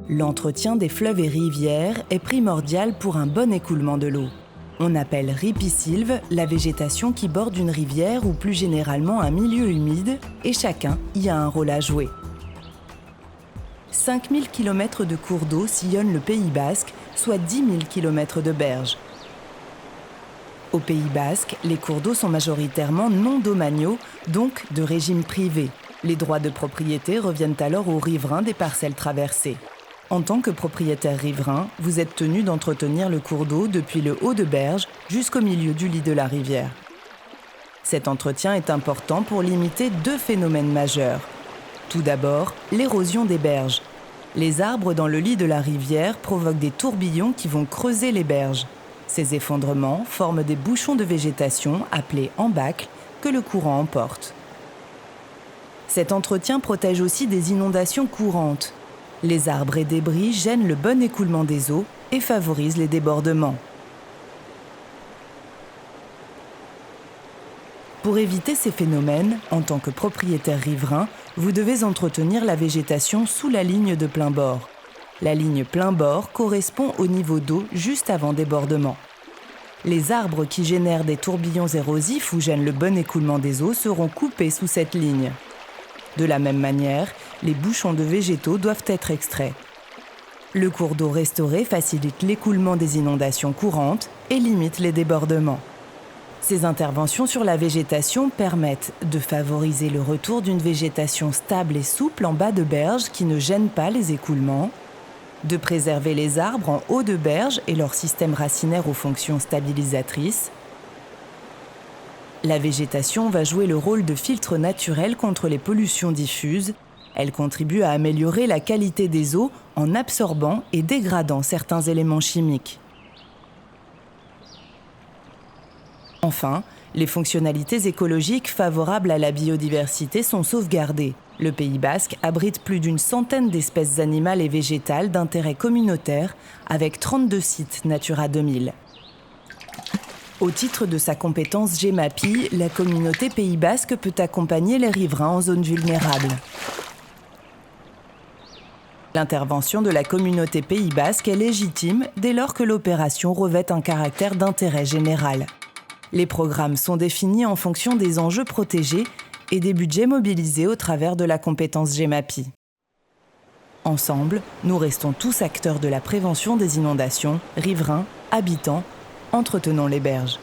L'entretien des fleuves et rivières est primordial pour un bon écoulement de l'eau. On appelle ripisylve la végétation qui borde une rivière ou plus généralement un milieu humide, et chacun y a un rôle à jouer. 5000 km de cours d'eau sillonnent le Pays basque, soit 10 000 km de berges. Au Pays basque, les cours d'eau sont majoritairement non domaniaux, donc de régime privé. Les droits de propriété reviennent alors aux riverains des parcelles traversées. En tant que propriétaire riverain, vous êtes tenu d'entretenir le cours d'eau depuis le haut de berge jusqu'au milieu du lit de la rivière. Cet entretien est important pour limiter deux phénomènes majeurs. Tout d'abord, l'érosion des berges. Les arbres dans le lit de la rivière provoquent des tourbillons qui vont creuser les berges. Ces effondrements forment des bouchons de végétation appelés embâcles que le courant emporte. Cet entretien protège aussi des inondations courantes. Les arbres et débris gênent le bon écoulement des eaux et favorisent les débordements. Pour éviter ces phénomènes, en tant que propriétaire riverain, vous devez entretenir la végétation sous la ligne de plein bord. La ligne plein bord correspond au niveau d'eau juste avant débordement. Les arbres qui génèrent des tourbillons érosifs ou gênent le bon écoulement des eaux seront coupés sous cette ligne. De la même manière, les bouchons de végétaux doivent être extraits. Le cours d'eau restauré facilite l'écoulement des inondations courantes et limite les débordements. Ces interventions sur la végétation permettent de favoriser le retour d'une végétation stable et souple en bas de berge qui ne gêne pas les écoulements, de préserver les arbres en haut de berge et leur système racinaire aux fonctions stabilisatrices. La végétation va jouer le rôle de filtre naturel contre les pollutions diffuses. Elle contribue à améliorer la qualité des eaux en absorbant et dégradant certains éléments chimiques. Enfin, les fonctionnalités écologiques favorables à la biodiversité sont sauvegardées. Le Pays basque abrite plus d'une centaine d'espèces animales et végétales d'intérêt communautaire, avec 32 sites Natura 2000. Au titre de sa compétence GEMAPI, la communauté Pays basque peut accompagner les riverains en zone vulnérable. L'intervention de la communauté Pays basque est légitime dès lors que l'opération revêt un caractère d'intérêt général. Les programmes sont définis en fonction des enjeux protégés et des budgets mobilisés au travers de la compétence GEMAPI. Ensemble, nous restons tous acteurs de la prévention des inondations, riverains, habitants, entretenons les berges.